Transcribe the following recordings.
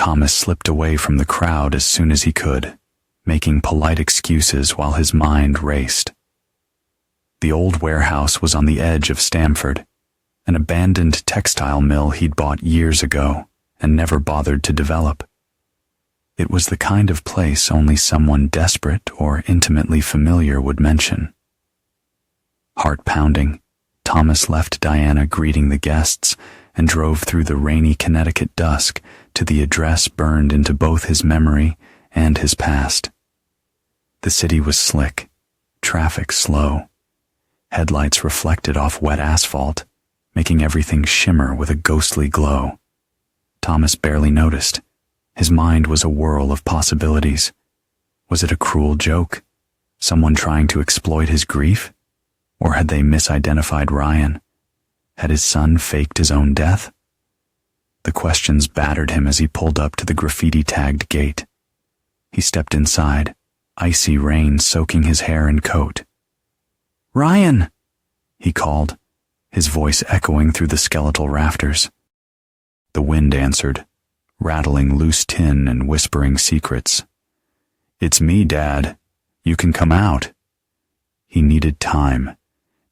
Thomas slipped away from the crowd as soon as he could, making polite excuses while his mind raced. The old warehouse was on the edge of Stamford, an abandoned textile mill he'd bought years ago and never bothered to develop. It was the kind of place only someone desperate or intimately familiar would mention. Heart pounding, Thomas left Diana greeting the guests and drove through the rainy Connecticut dusk to the address burned into both his memory and his past. The city was slick, traffic slow. Headlights reflected off wet asphalt, making everything shimmer with a ghostly glow. Thomas barely noticed. His mind was a whirl of possibilities. Was it a cruel joke? Someone trying to exploit his grief? Or had they misidentified Ryan? Had his son faked his own death? The questions battered him as he pulled up to the graffiti-tagged gate. He stepped inside, icy rain soaking his hair and coat. "Ryan!" he called, his voice echoing through the skeletal rafters. The wind answered, rattling loose tin and whispering secrets. "It's me, Dad. You can come out." He needed time,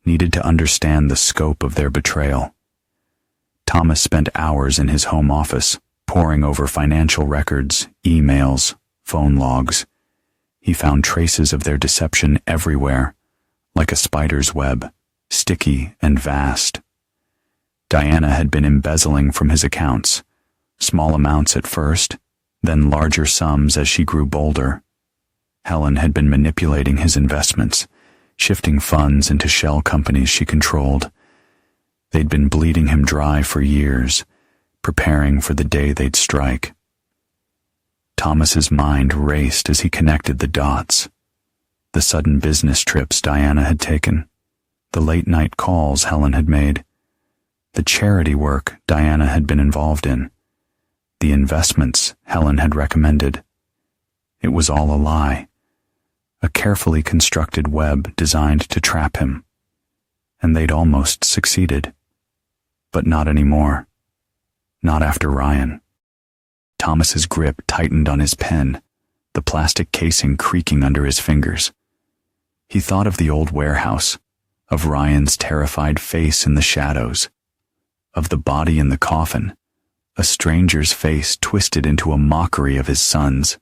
needed to understand the scope of their betrayal. Thomas spent hours in his home office, poring over financial records, emails, phone logs. He found traces of their deception everywhere, like a spider's web, sticky and vast. Diana had been embezzling from his accounts, small amounts at first, then larger sums as she grew bolder. Helen had been manipulating his investments, shifting funds into shell companies she controlled. They'd been bleeding him dry for years, preparing for the day they'd strike. Thomas's mind raced as he connected the dots. The sudden business trips Diana had taken, the late-night calls Helen had made, the charity work Diana had been involved in, the investments Helen had recommended. It was all a lie, a carefully constructed web designed to trap him. And they'd almost succeeded. But not anymore. Not after Ryan. Thomas's grip tightened on his pen, the plastic casing creaking under his fingers. He thought of the old warehouse, of Ryan's terrified face in the shadows, of the body in the coffin, a stranger's face twisted into a mockery of his son's.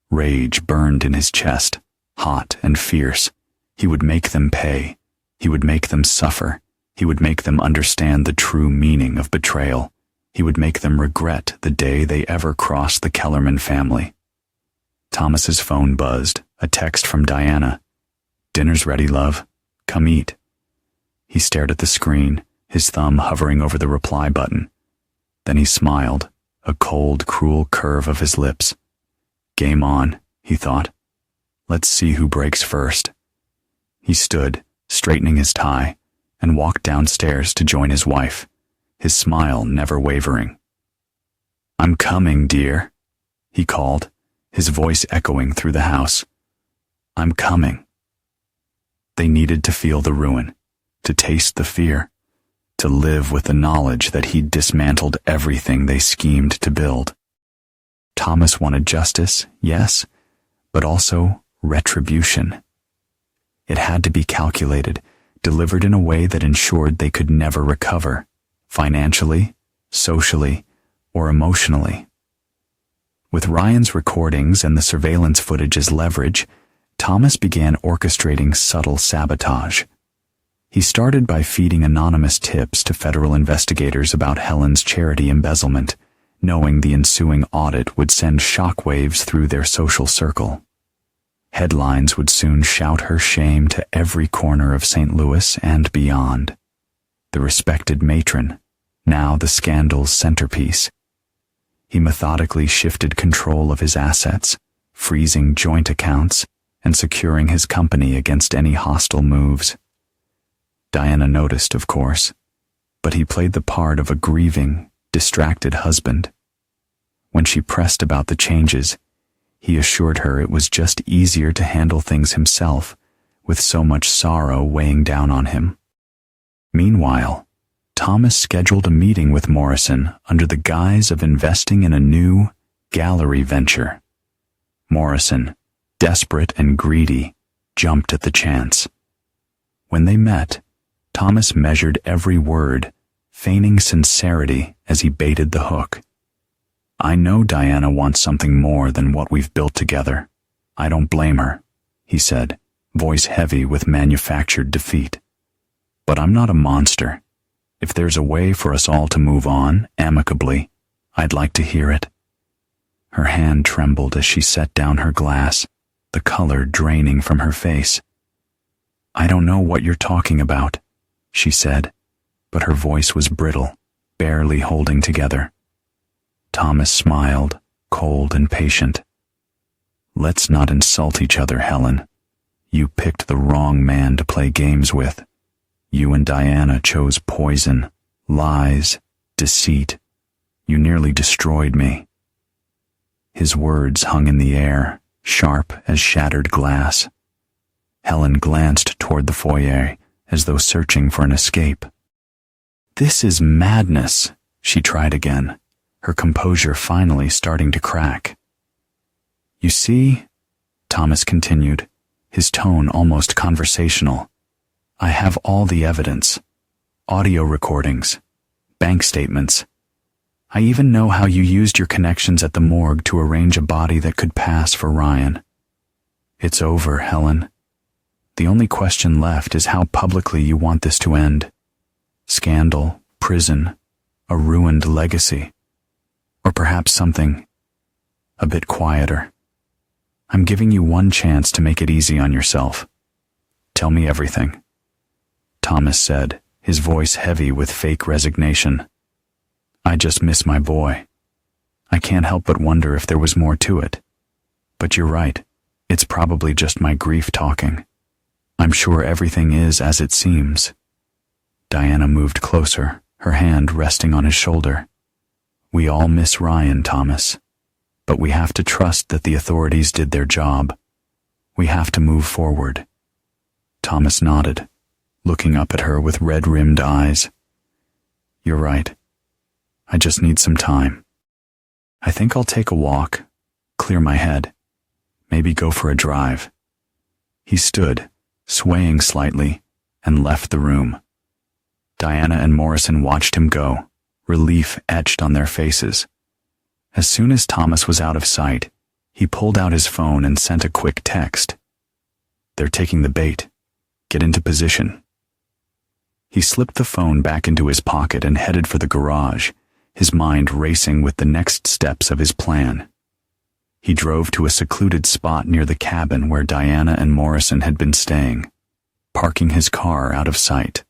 Rage burned in his chest, hot and fierce. He would make them pay. He would make them suffer. He would make them understand the true meaning of betrayal. He would make them regret the day they ever crossed the Kellerman family. Thomas's phone buzzed, a text from Diana. "Dinner's ready, love. Come eat." He stared at the screen, his thumb hovering over the reply button. Then he smiled, a cold, cruel curve of his lips. Game on, he thought. Let's see who breaks first. He stood, straightening his tie, and walked downstairs to join his wife, his smile never wavering. "I'm coming, dear," he called, his voice echoing through the house. "I'm coming." They needed to feel the ruin, to taste the fear, to live with the knowledge that he'd dismantled everything they schemed to build. Thomas wanted justice, yes, but also retribution. It had to be calculated, delivered in a way that ensured they could never recover, financially, socially, or emotionally. With Ryan's recordings and the surveillance footage as leverage, Thomas began orchestrating subtle sabotage. He started by feeding anonymous tips to federal investigators about Helen's charity embezzlement, knowing the ensuing audit would send shockwaves through their social circle. Headlines would soon shout her shame to every corner of St. Louis and beyond. The respected matron, now the scandal's centerpiece. He methodically shifted control of his assets, freezing joint accounts and securing his company against any hostile moves. Diana noticed, of course, but he played the part of a grieving, distracted husband. When she pressed about the changes, he assured her it was just easier to handle things himself, with so much sorrow weighing down on him. Meanwhile, Thomas scheduled a meeting with Morrison under the guise of investing in a new, gallery venture. Morrison, desperate and greedy, jumped at the chance. When they met, Thomas measured every word, feigning sincerity as he baited the hook. "I know Diana wants something more than what we've built together. I don't blame her," he said, voice heavy with manufactured defeat. "But I'm not a monster. If there's a way for us all to move on, amicably, I'd like to hear it." Her hand trembled as she set down her glass, the color draining from her face. "I don't know what you're talking about," she said, but her voice was brittle, barely holding together. Thomas smiled, cold and patient. "Let's not insult each other, Helen. You picked the wrong man to play games with. You and Diana chose poison, lies, deceit. You nearly destroyed me." His words hung in the air, sharp as shattered glass. Helen glanced toward the foyer, as though searching for an escape. "This is madness," she tried again, her composure finally starting to crack. "You see," Thomas continued, his tone almost conversational, "I have all the evidence. Audio recordings, bank statements. I even know how you used your connections at the morgue to arrange a body that could pass for Ryan. It's over, Helen. The only question left is how publicly you want this to end. Scandal, prison, a ruined legacy. Or perhaps something a bit quieter. I'm giving you one chance to make it easy on yourself. Tell me everything," Thomas said, his voice heavy with fake resignation. "I just miss my boy. I can't help but wonder if there was more to it. But you're right, it's probably just my grief talking. I'm sure everything is as it seems." Diana moved closer, her hand resting on his shoulder. "We all miss Ryan, Thomas. But we have to trust that the authorities did their job. We have to move forward." Thomas nodded, looking up at her with red-rimmed eyes. "You're right. I just need some time. I think I'll take a walk, clear my head, maybe go for a drive." He stood, swaying slightly, and left the room. Diana and Morrison watched him go, relief etched on their faces. As soon as Thomas was out of sight, he pulled out his phone and sent a quick text. "They're taking the bait. Get into position." He slipped the phone back into his pocket and headed for the garage, his mind racing with the next steps of his plan. He drove to a secluded spot near the cabin where Diana and Morrison had been staying, parking his car out of sight.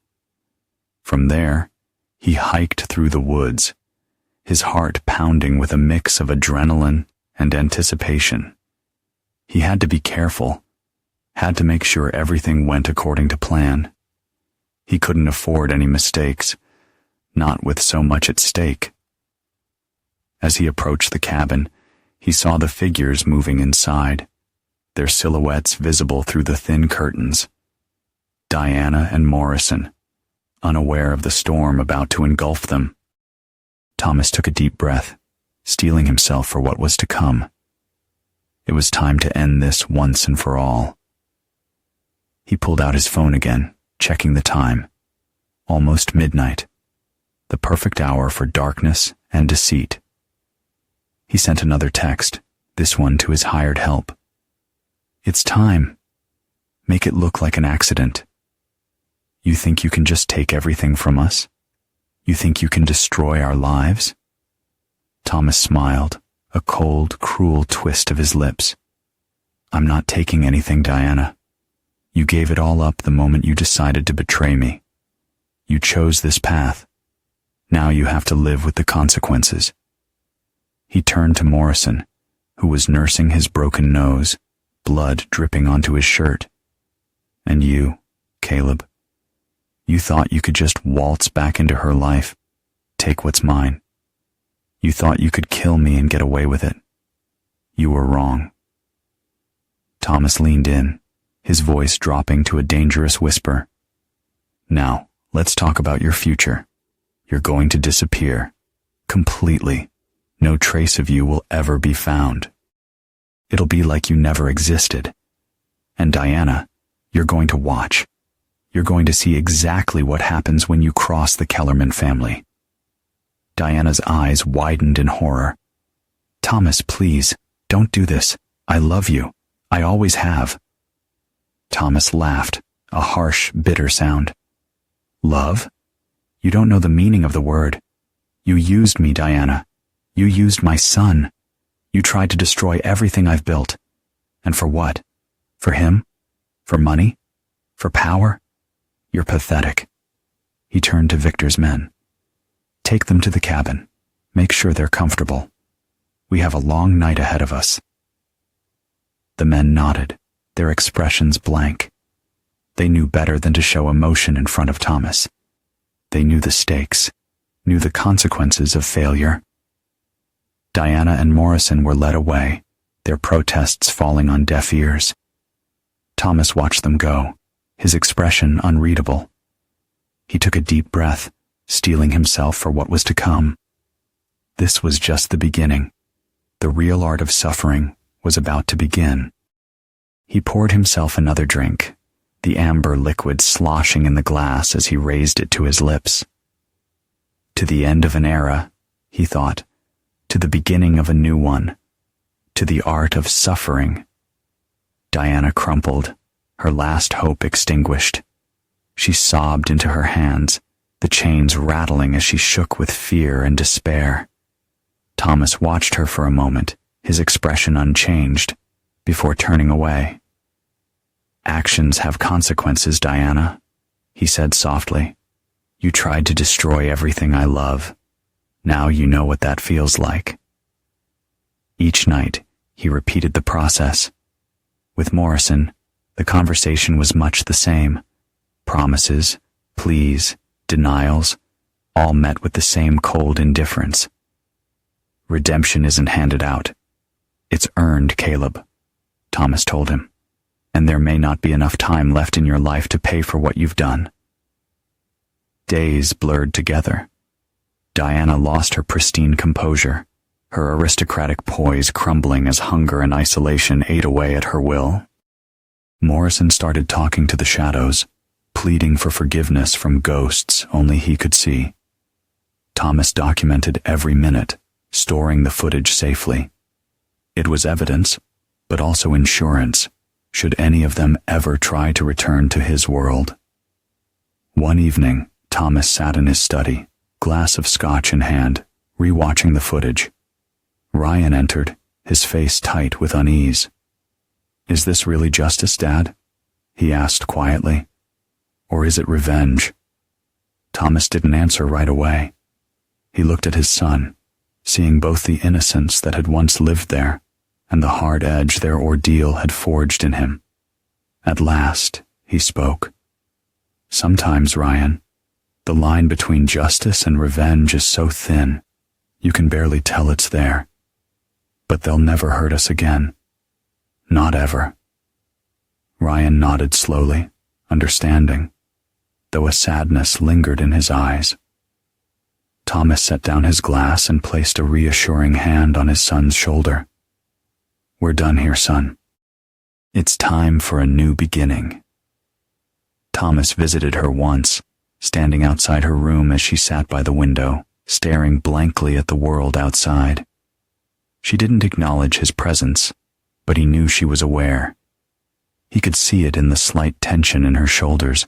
From there, he hiked through the woods, his heart pounding with a mix of adrenaline and anticipation. He had to be careful, had to make sure everything went according to plan. He couldn't afford any mistakes, not with so much at stake. As he approached the cabin, he saw the figures moving inside, their silhouettes visible through the thin curtains. Diana and Morrison, unaware of the storm about to engulf them. Thomas took a deep breath, steeling himself for what was to come. It was time to end this once and for all. He pulled out his phone again, checking the time. Almost midnight. The perfect hour for darkness and deceit. He sent another text, this one to his hired help. "It's time. Make it look like an accident. You think you can just take everything from us? You think you can destroy our lives?" Thomas smiled, a cold, cruel twist of his lips. "I'm not taking anything, Diana. You gave it all up the moment you decided to betray me. You chose this path. Now you have to live with the consequences." He turned to Morrison, who was nursing his broken nose, blood dripping onto his shirt. "And you, Caleb, you thought you could just waltz back into her life, take what's mine. You thought you could kill me and get away with it. You were wrong." Thomas leaned in, his voice dropping to a dangerous whisper. "Now, let's talk about your future. You're going to disappear. Completely. No trace of you will ever be found. It'll be like you never existed. And Diana, you're going to watch. You're going to see exactly what happens when you cross the Kellerman family. Diana's eyes widened in horror. Thomas, please, don't do this. I love you. I always have. Thomas laughed, a harsh, bitter sound. Love? You don't know the meaning of the word. You used me, Diana. You used my son. You tried to destroy everything I've built. And for what? For him? For money? For power? You're pathetic. He turned to Victor's men. Take them to the cabin. Make sure they're comfortable. We have a long night ahead of us. The men nodded, their expressions blank. They knew better than to show emotion in front of Thomas. They knew the stakes, knew the consequences of failure. Diana and Morrison were led away, their protests falling on deaf ears. Thomas watched them go, his expression unreadable. He took a deep breath, steeling himself for what was to come. This was just the beginning. The real art of suffering was about to begin. He poured himself another drink, the amber liquid sloshing in the glass as he raised it to his lips. To the end of an era, he thought, to the beginning of a new one, to the art of suffering. Diana crumpled, her last hope extinguished. She sobbed into her hands, the chains rattling as she shook with fear and despair. Thomas watched her for a moment, his expression unchanged, before turning away. Actions have consequences, Diana, he said softly. You tried to destroy everything I love. Now you know what that feels like. Each night, he repeated the process. With Morrison, the conversation was much the same. Promises, pleas, denials, all met with the same cold indifference. Redemption isn't handed out. It's earned, Caleb, Thomas told him, and there may not be enough time left in your life to pay for what you've done. Days blurred together. Diana lost her pristine composure, her aristocratic poise crumbling as hunger and isolation ate away at her will. Morrison started talking to the shadows, pleading for forgiveness from ghosts only he could see. Thomas documented every minute, storing the footage safely. It was evidence, but also insurance, should any of them ever try to return to his world. One evening, Thomas sat in his study, glass of scotch in hand, rewatching the footage. Ryan entered, his face tight with unease. Is this really justice, Dad? He asked quietly. Or is it revenge? Thomas didn't answer right away. He looked at his son, seeing both the innocence that had once lived there and the hard edge their ordeal had forged in him. At last, he spoke. Sometimes, Ryan, the line between justice and revenge is so thin, you can barely tell it's there. But they'll never hurt us again. Not ever. Ryan nodded slowly, understanding, though a sadness lingered in his eyes. Thomas set down his glass and placed a reassuring hand on his son's shoulder. We're done here, son. It's time for a new beginning. Thomas visited her once, standing outside her room as she sat by the window, staring blankly at the world outside. She didn't acknowledge his presence, but he knew she was aware. He could see it in the slight tension in her shoulders,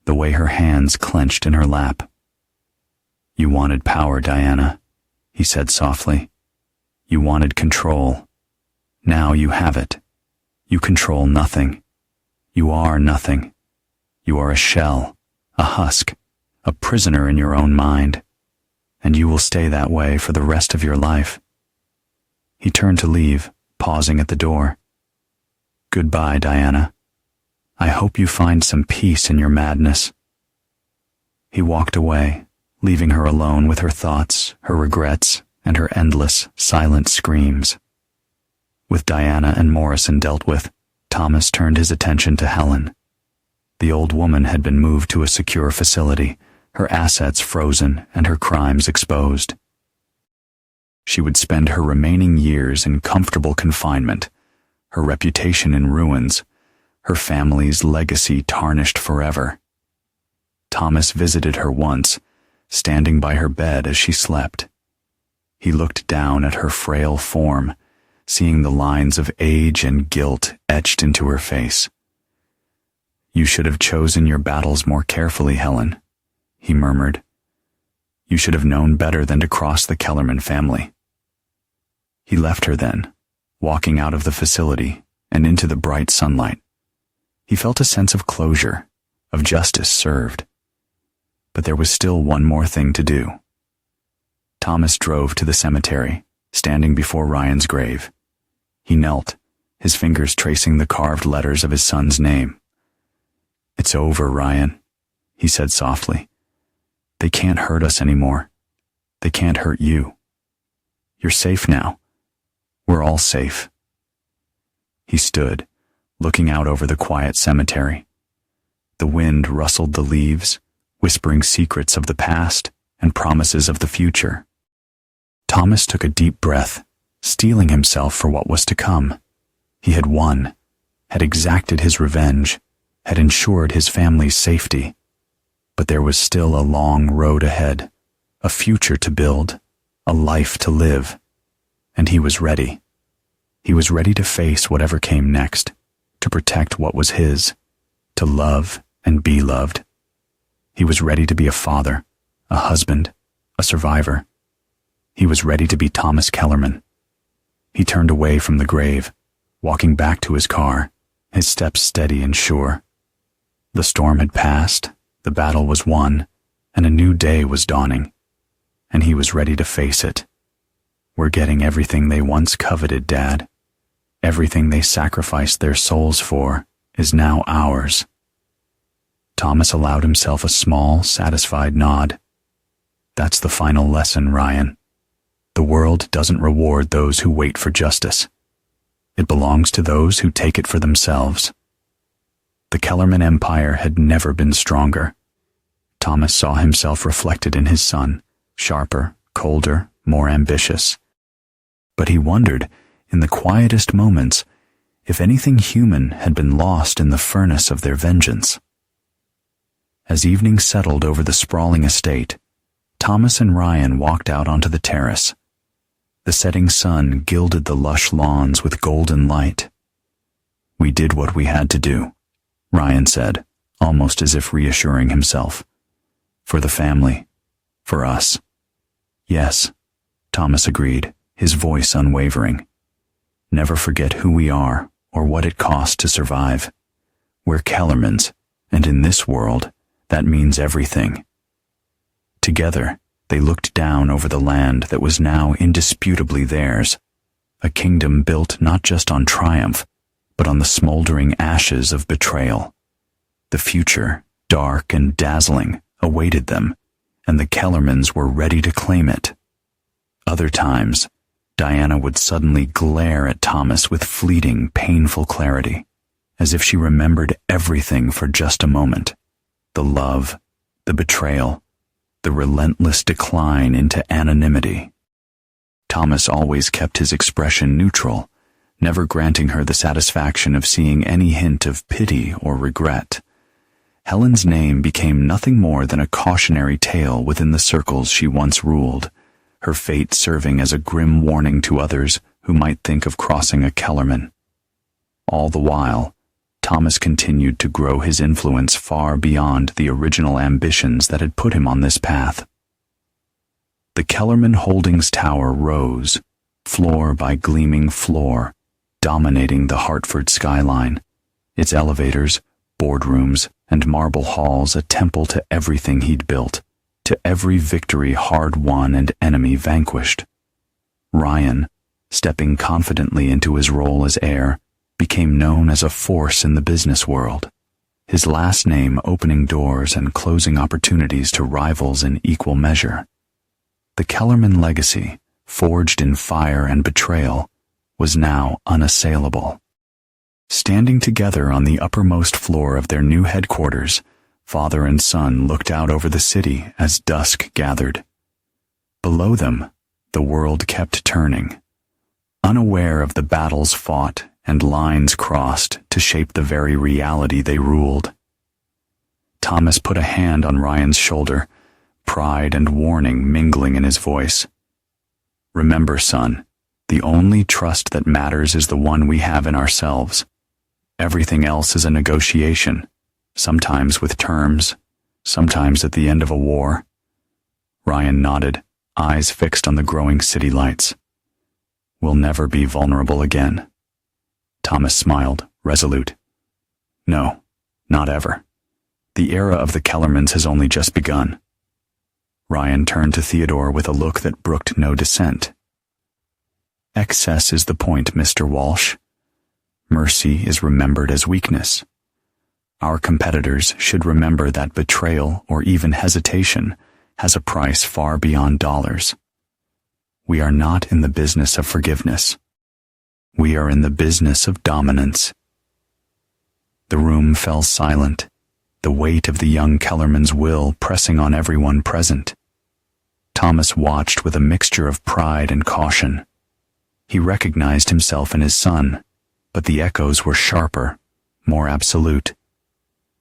the way her hands clenched in her lap. You wanted power, Diana, he said softly. You wanted control. Now you have it. You control nothing. You are nothing. You are a shell, a husk, a prisoner in your own mind, and you will stay that way for the rest of your life. He turned to leave, pausing at the door. Goodbye, Diana. I hope you find some peace in your madness. He walked away, leaving her alone with her thoughts, her regrets, and her endless, silent screams. With Diana and Morrison dealt with, Thomas turned his attention to Helen. The old woman had been moved to a secure facility, her assets frozen and her crimes exposed. She would spend her remaining years in comfortable confinement, her reputation in ruins, her family's legacy tarnished forever. Thomas visited her once, standing by her bed as she slept. He looked down at her frail form, seeing the lines of age and guilt etched into her face. "You should have chosen your battles more carefully, Helen," he murmured. "You should have known better than to cross the Kellerman family." He left her then, walking out of the facility and into the bright sunlight. He felt a sense of closure, of justice served. But there was still one more thing to do. Thomas drove to the cemetery, standing before Ryan's grave. He knelt, his fingers tracing the carved letters of his son's name. "It's over, Ryan," he said softly. "They can't hurt us anymore. They can't hurt you. You're safe now. We're all safe." He stood, looking out over the quiet cemetery. The wind rustled the leaves, whispering secrets of the past and promises of the future. Thomas took a deep breath, steeling himself for what was to come. He had won, had exacted his revenge, had ensured his family's safety. But there was still a long road ahead, a future to build, a life to live. And he was ready. He was ready to face whatever came next, to protect what was his, to love and be loved. He was ready to be a father, a husband, a survivor. He was ready to be Thomas Kellerman. He turned away from the grave, walking back to his car, his steps steady and sure. The storm had passed, the battle was won, and a new day was dawning. And he was ready to face it. "We're getting everything they once coveted, Dad. Everything they sacrificed their souls for is now ours." Thomas allowed himself a small, satisfied nod. "That's the final lesson, Ryan. The world doesn't reward those who wait for justice. It belongs to those who take it for themselves." The Kellerman Empire had never been stronger. Thomas saw himself reflected in his son, sharper, colder, more ambitious. But he wondered, in the quietest moments, if anything human had been lost in the furnace of their vengeance. As evening settled over the sprawling estate, Thomas and Ryan walked out onto the terrace. The setting sun gilded the lush lawns with golden light. "We did what we had to do," Ryan said, almost as if reassuring himself. "For the family. For us." "Yes," Thomas agreed, his voice unwavering. "Never forget who we are or what it cost to survive. We're Kellermans, and in this world, that means everything." Together, they looked down over the land that was now indisputably theirs, a kingdom built not just on triumph, but on the smoldering ashes of betrayal. The future, dark and dazzling, awaited them, and the Kellermans were ready to claim it. Other times, Diana would suddenly glare at Thomas with fleeting, painful clarity, as if she remembered everything for just a moment. The love, the betrayal, the relentless decline into anonymity. Thomas always kept his expression neutral, never granting her the satisfaction of seeing any hint of pity or regret. Helen's name became nothing more than a cautionary tale within the circles she once ruled, her fate serving as a grim warning to others who might think of crossing a Kellerman. All the while, Thomas continued to grow his influence far beyond the original ambitions that had put him on this path. The Kellerman Holdings Tower rose, floor by gleaming floor, dominating the Hartford skyline, its elevators, boardrooms, and marble halls a temple to everything he'd built, to every victory hard won and enemy vanquished. Ryan, stepping confidently into his role as heir, became known as a force in the business world, his last name opening doors and closing opportunities to rivals in equal measure. The Kellerman legacy, forged in fire and betrayal, was now unassailable. Standing together on the uppermost floor of their new headquarters, father and son looked out over the city as dusk gathered. Below them, the world kept turning, unaware of the battles fought and lines crossed to shape the very reality they ruled. Thomas put a hand on Ryan's shoulder, pride and warning mingling in his voice. Remember, son, the only trust that matters is the one we have in ourselves. Everything else is a negotiation, sometimes with terms, sometimes at the end of a war. Ryan nodded, eyes fixed on the growing city lights. We'll never be vulnerable again. Thomas smiled, resolute. No, not ever. The era of the Kellermans has only just begun. Ryan turned to Theodore with a look that brooked no dissent. Excess is the point, Mr. Walsh. Mercy is remembered as weakness. Our competitors should remember that betrayal or even hesitation has a price far beyond dollars. We are not in the business of forgiveness. We are in the business of dominance. The room fell silent, the weight of the young Kellerman's will pressing on everyone present. Thomas watched with a mixture of pride and caution. He recognized himself in his son, but the echoes were sharper, more absolute.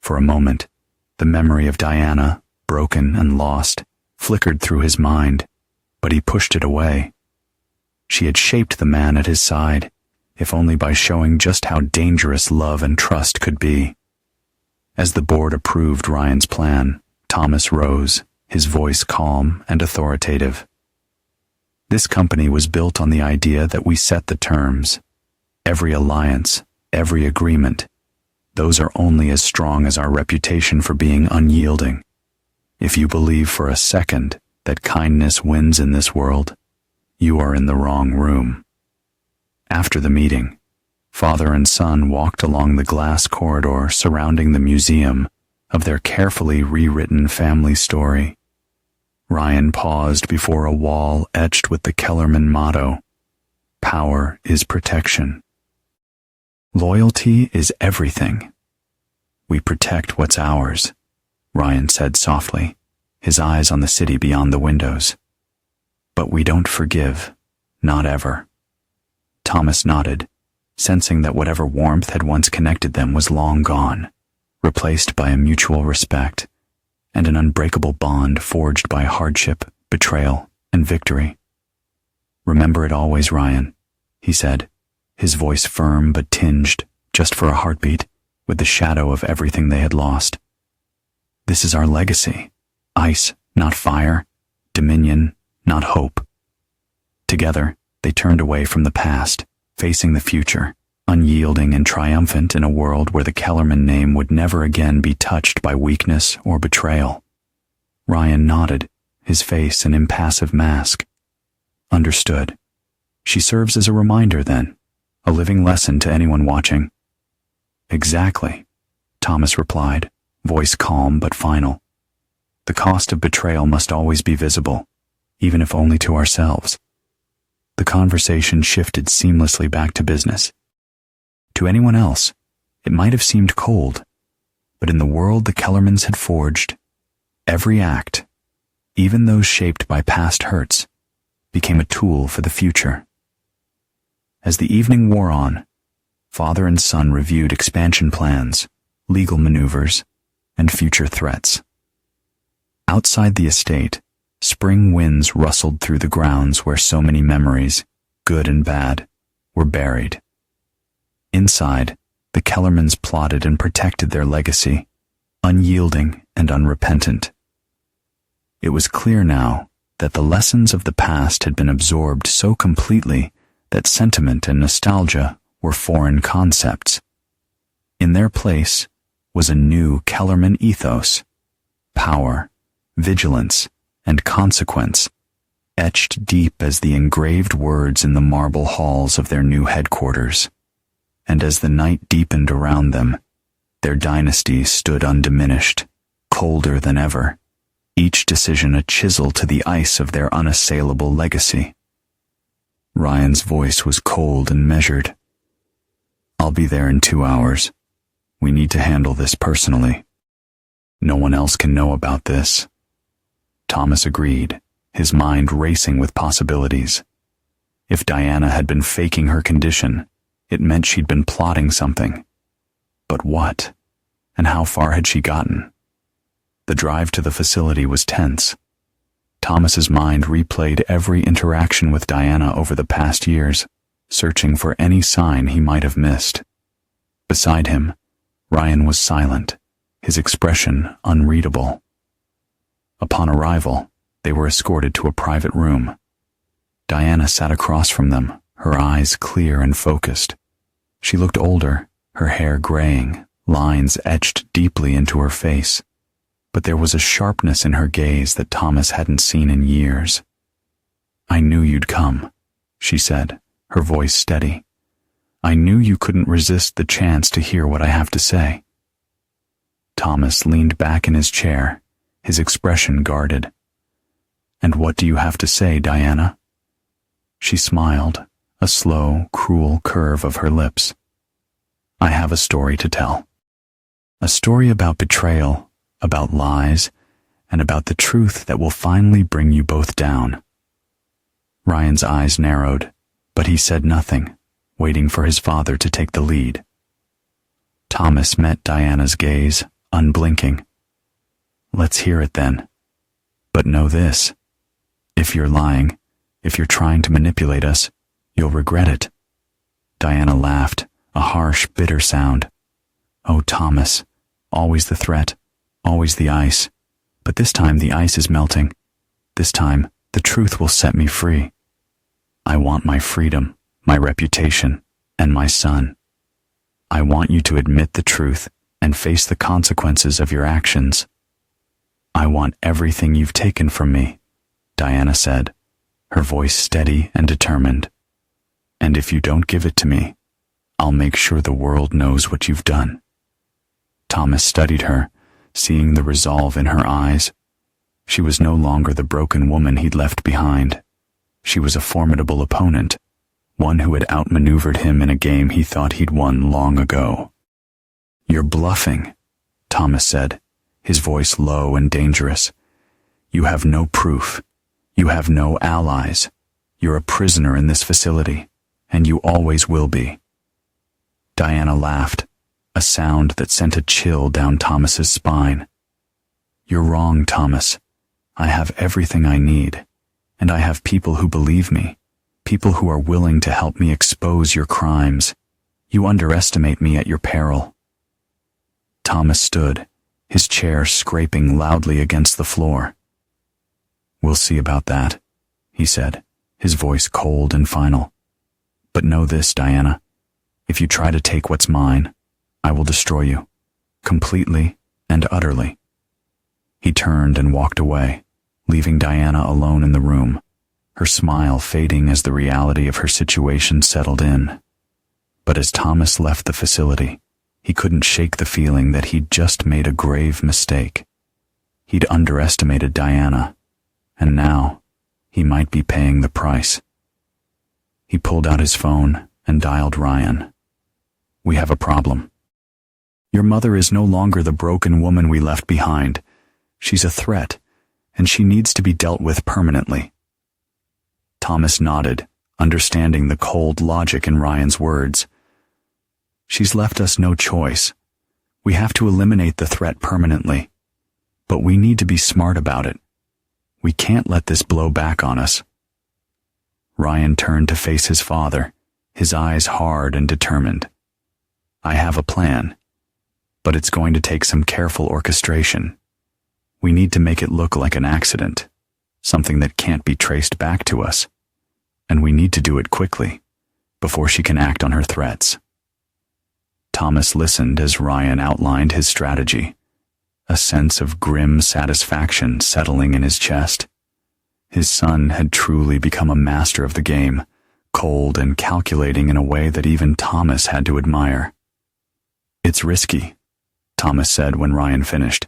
For a moment, the memory of Diana, broken and lost, flickered through his mind, but he pushed it away. She had shaped the man at his side, if only by showing just how dangerous love and trust could be. As the board approved Ryan's plan, Thomas rose, his voice calm and authoritative. This company was built on the idea that we set the terms. Every alliance, every agreement, those are only as strong as our reputation for being unyielding. If you believe for a second that kindness wins in this world, you are in the wrong room. After the meeting, father and son walked along the glass corridor surrounding the museum of their carefully rewritten family story. Ryan paused before a wall etched with the Kellerman motto, "Power is protection." Loyalty is everything. We protect what's ours, Ryan said softly, his eyes on the city beyond the windows. But we don't forgive, not ever. Thomas nodded, sensing that whatever warmth had once connected them was long gone, replaced by a mutual respect and an unbreakable bond forged by hardship, betrayal, and victory. Remember it always, Ryan, he said, his voice firm but tinged, just for a heartbeat, with the shadow of everything they had lost. This is our legacy. Ice, not fire. Dominion, not hope. Together, they turned away from the past, facing the future, unyielding and triumphant in a world where the Kellerman name would never again be touched by weakness or betrayal. Ryan nodded, his face an impassive mask. Understood. She serves as a reminder, then, a living lesson to anyone watching. Exactly, Thomas replied, voice calm but final. The cost of betrayal must always be visible, even if only to ourselves. The conversation shifted seamlessly back to business. To anyone else, it might have seemed cold, but in the world the Kellermans had forged, every act, even those shaped by past hurts, became a tool for the future. As the evening wore on, father and son reviewed expansion plans, legal maneuvers, and future threats. Outside the estate, spring winds rustled through the grounds where so many memories, good and bad, were buried. Inside, the Kellermans plotted and protected their legacy, unyielding and unrepentant. It was clear now that the lessons of the past had been absorbed so completely that sentiment and nostalgia were foreign concepts. In their place was a new Kellerman ethos, power, vigilance, and consequence, etched deep as the engraved words in the marble halls of their new headquarters. And as the night deepened around them, their dynasty stood undiminished, colder than ever, each decision a chisel to the ice of their unassailable legacy. Ryan's voice was cold and measured. I'll be there in 2 hours. We need to handle this personally. No one else can know about this. Thomas agreed, his mind racing with possibilities. If Diana had been faking her condition, it meant she'd been plotting something. But what? And how far had she gotten? The drive to the facility was tense. Thomas's mind replayed every interaction with Diana over the past years, searching for any sign he might have missed. Beside him, Ryan was silent, his expression unreadable. Upon arrival, they were escorted to a private room. Diana sat across from them, her eyes clear and focused. She looked older, her hair graying, lines etched deeply into her face. But there was a sharpness in her gaze that Thomas hadn't seen in years. "I knew you'd come," she said, her voice steady. "I knew you couldn't resist the chance to hear what I have to say." Thomas leaned back in his chair, his expression guarded. "And what do you have to say, Diana?" She smiled, a slow, cruel curve of her lips. "I have a story to tell. A story about betrayal, about lies, and about the truth that will finally bring you both down." Ryan's eyes narrowed, but he said nothing, waiting for his father to take the lead. Thomas met Diana's gaze, unblinking. "Let's hear it then. But know this. If you're lying, if you're trying to manipulate us, you'll regret it." Diana laughed, a harsh, bitter sound. "Oh, Thomas, always the threat, always the ice. But this time the ice is melting. This time the truth will set me free. I want my freedom, my reputation, and my son. I want you to admit the truth and face the consequences of your actions." "I want everything you've taken from me," Diana said, her voice steady and determined. "And if you don't give it to me, I'll make sure the world knows what you've done." Thomas studied her, seeing the resolve in her eyes. She was no longer the broken woman he'd left behind. She was a formidable opponent, one who had outmaneuvered him in a game he thought he'd won long ago. "You're bluffing," Thomas said, his voice low and dangerous. "You have no proof. You have no allies. You're a prisoner in this facility, and you always will be." Diana laughed, a sound that sent a chill down Thomas's spine. "You're wrong, Thomas. I have everything I need, and I have people who believe me, people who are willing to help me expose your crimes. You underestimate me at your peril." Thomas stood, his chair scraping loudly against the floor. "We'll see about that," he said, his voice cold and final. "But know this, Diana. If you try to take what's mine, I will destroy you, completely and utterly." He turned and walked away, leaving Diana alone in the room, her smile fading as the reality of her situation settled in. But as Thomas left the facility, he couldn't shake the feeling that he'd just made a grave mistake. He'd underestimated Diana, and now he might be paying the price. He pulled out his phone and dialed Ryan. "We have a problem. Your mother is no longer the broken woman we left behind. She's a threat, and she needs to be dealt with permanently." Thomas nodded, understanding the cold logic in Ryan's words. "She's left us no choice. We have to eliminate the threat permanently. But we need to be smart about it. We can't let this blow back on us." Ryan turned to face his father, his eyes hard and determined. "I have a plan, but it's going to take some careful orchestration. We need to make it look like an accident, something that can't be traced back to us. And we need to do it quickly, before she can act on her threats." Thomas listened as Ryan outlined his strategy, a sense of grim satisfaction settling in his chest. His son had truly become a master of the game, cold and calculating in a way that even Thomas had to admire. "It's risky," Thomas said when Ryan finished,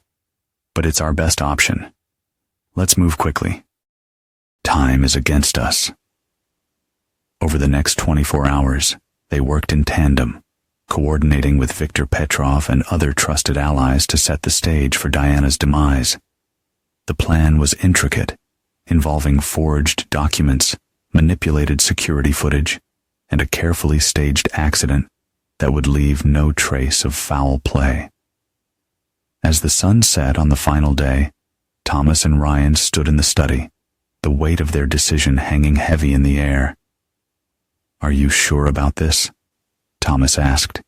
"but it's our best option. Let's move quickly. Time is against us." Over the next 24 hours, they worked in tandem, coordinating with Viktor Petrov and other trusted allies to set the stage for Diana's demise. The plan was intricate, involving forged documents, manipulated security footage, and a carefully staged accident that would leave no trace of foul play. As the sun set on the final day, Thomas and Ryan stood in the study, the weight of their decision hanging heavy in the air. "Are you sure about this?" Thomas asked,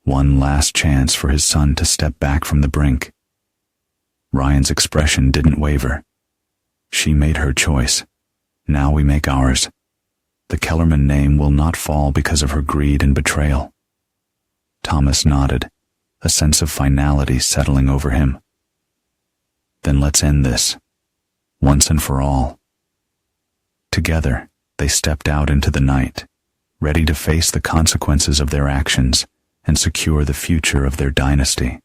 one last chance for his son to step back from the brink. Ryan's expression didn't waver. "She made her choice. Now we make ours. The Kellerman name will not fall because of her greed and betrayal." Thomas nodded, a sense of finality settling over him. "Then let's end this, once and for all." Together, they stepped out into the night, ready to face the consequences of their actions and secure the future of their dynasty.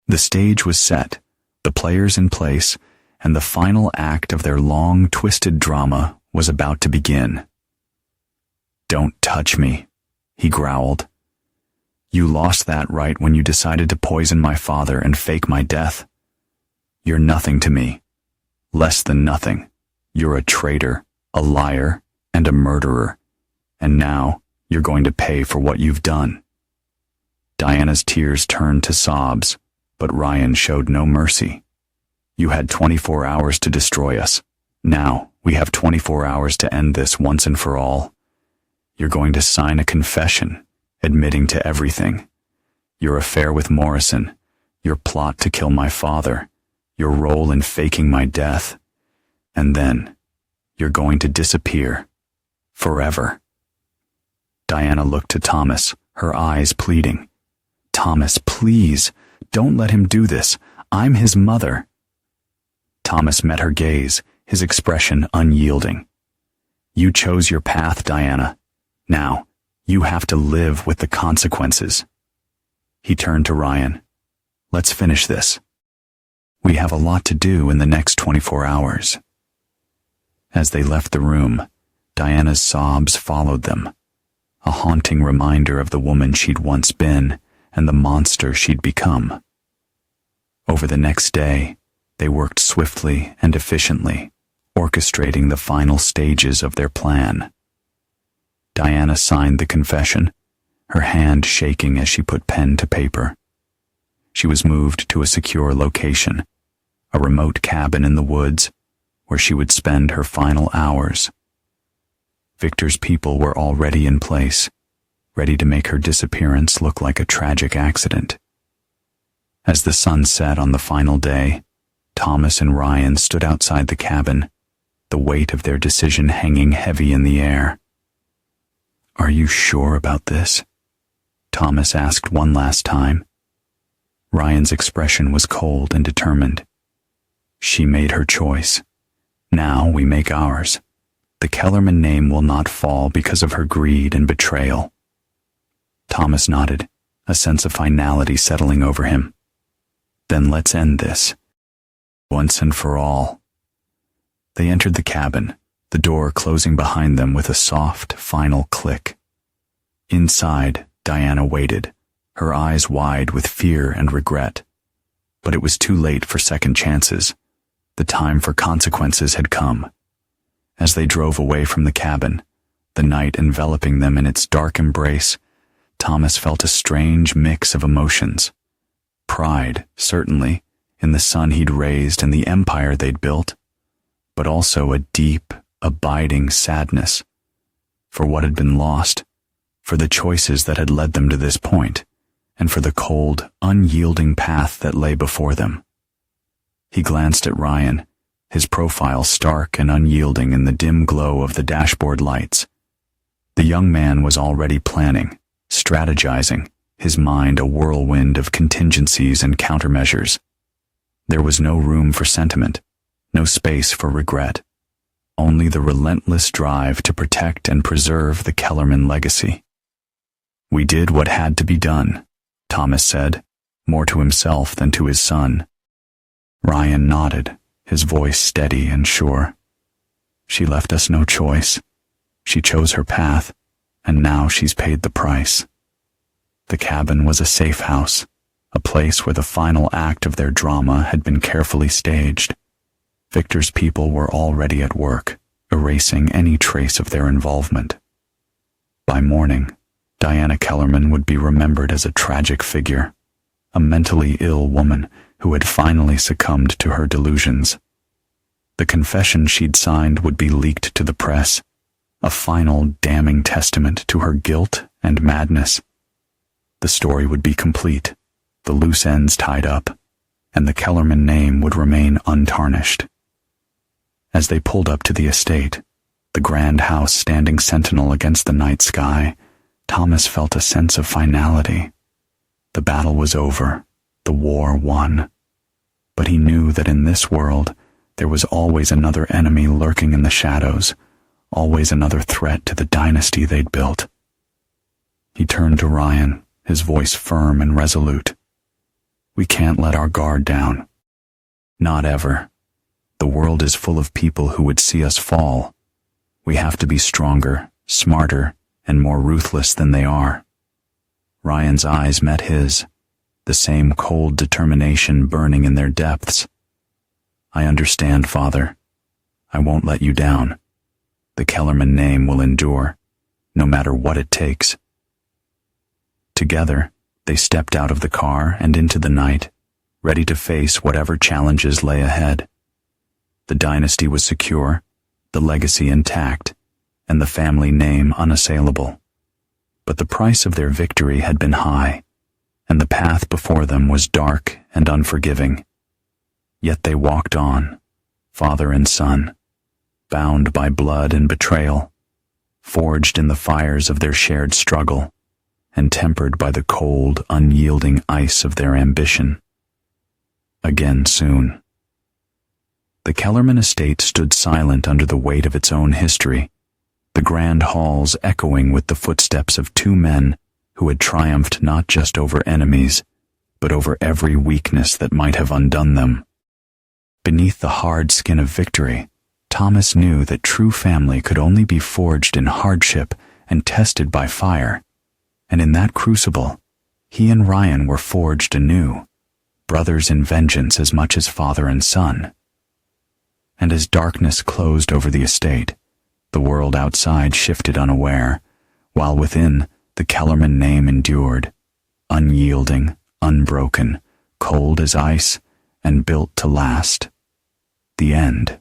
The stage was set, the players in place, and the final act of their long, twisted drama was about to begin. "Don't touch me," he growled. "You lost that right when you decided to poison my father and fake my death. You're nothing to me. Less than nothing. You're a traitor, a liar, and a murderer. And now you're going to pay for what you've done." Diana's tears turned to sobs, but Ryan showed no mercy. "You had 24 hours to destroy us. Now we have 24 hours to end this once and for all. You're going to sign a confession, admitting to everything. Your affair with Morrison, your plot to kill my father, your role in faking my death. And then you're going to disappear. Forever." Diana looked to Thomas, her eyes pleading. "Thomas, please, don't let him do this. I'm his mother." Thomas met her gaze, his expression unyielding. "You chose your path, Diana. Now, you have to live with the consequences." He turned to Ryan. "Let's finish this. We have a lot to do in the next 24 hours. As they left the room, Diana's sobs followed them, a haunting reminder of the woman she'd once been and the monster she'd become. Over the next day, they worked swiftly and efficiently, orchestrating the final stages of their plan. Diana signed the confession, her hand shaking as she put pen to paper. She was moved to a secure location, a remote cabin in the woods, where she would spend her final hours. Victor's people were already in place, ready to make her disappearance look like a tragic accident. As the sun set on the final day, Thomas and Ryan stood outside the cabin, the weight of their decision hanging heavy in the air. "Are you sure about this?" Thomas asked one last time. Ryan's expression was cold and determined. "She made her choice. Now we make ours. The Kellerman name will not fall because of her greed and betrayal." Thomas nodded, a sense of finality settling over him. "Then let's end this, once and for all." They entered the cabin, the door closing behind them with a soft, final click. Inside, Diana waited, her eyes wide with fear and regret. But it was too late for second chances. The time for consequences had come. As they drove away from the cabin, the night enveloping them in its dark embrace, Thomas felt a strange mix of emotions. Pride, certainly, in the son he'd raised and the empire they'd built, but also a deep, abiding sadness for what had been lost, for the choices that had led them to this point, and for the cold, unyielding path that lay before them. He glanced at Ryan, his profile stark and unyielding in the dim glow of the dashboard lights. The young man was already planning, strategizing, his mind a whirlwind of contingencies and countermeasures. There was no room for sentiment, no space for regret, only the relentless drive to protect and preserve the Kellerman legacy. "We did what had to be done," Thomas said, more to himself than to his son. Ryan nodded, his voice steady and sure. "She left us no choice. She chose her path, and now she's paid the price." The cabin was a safe house, a place where the final act of their drama had been carefully staged. Victor's people were already at work, erasing any trace of their involvement. By morning, Diana Kellerman would be remembered as a tragic figure, a mentally ill woman who had finally succumbed to her delusions. The confession she'd signed would be leaked to the press, a final damning testament to her guilt and madness. The story would be complete, the loose ends tied up, and the Kellerman name would remain untarnished. As they pulled up to the estate, the grand house standing sentinel against the night sky, Thomas felt a sense of finality. The battle was over, the war won. But he knew that in this world, there was always another enemy lurking in the shadows, always another threat to the dynasty they'd built. He turned to Ryan, his voice firm and resolute. "We can't let our guard down. Not ever. The world is full of people who would see us fall. We have to be stronger, smarter, and more ruthless than they are." Ryan's eyes met his, the same cold determination burning in their depths. "I understand, Father. I won't let you down. The Kellerman name will endure, no matter what it takes." Together, they stepped out of the car and into the night, ready to face whatever challenges lay ahead. The dynasty was secure, the legacy intact, and the family name unassailable. But the price of their victory had been high, and the path before them was dark and unforgiving. Yet they walked on, father and son, bound by blood and betrayal, forged in the fires of their shared struggle, and tempered by the cold, unyielding ice of their ambition. Again soon. The Kellerman estate stood silent under the weight of its own history, the grand halls echoing with the footsteps of two men who had triumphed not just over enemies, but over every weakness that might have undone them. Beneath the hard skin of victory, Thomas knew that true family could only be forged in hardship and tested by fire, and in that crucible, he and Ryan were forged anew, brothers in vengeance as much as father and son. And as darkness closed over the estate, the world outside shifted unaware, while within, the Kellerman name endured, unyielding, unbroken, cold as ice, and built to last. The end.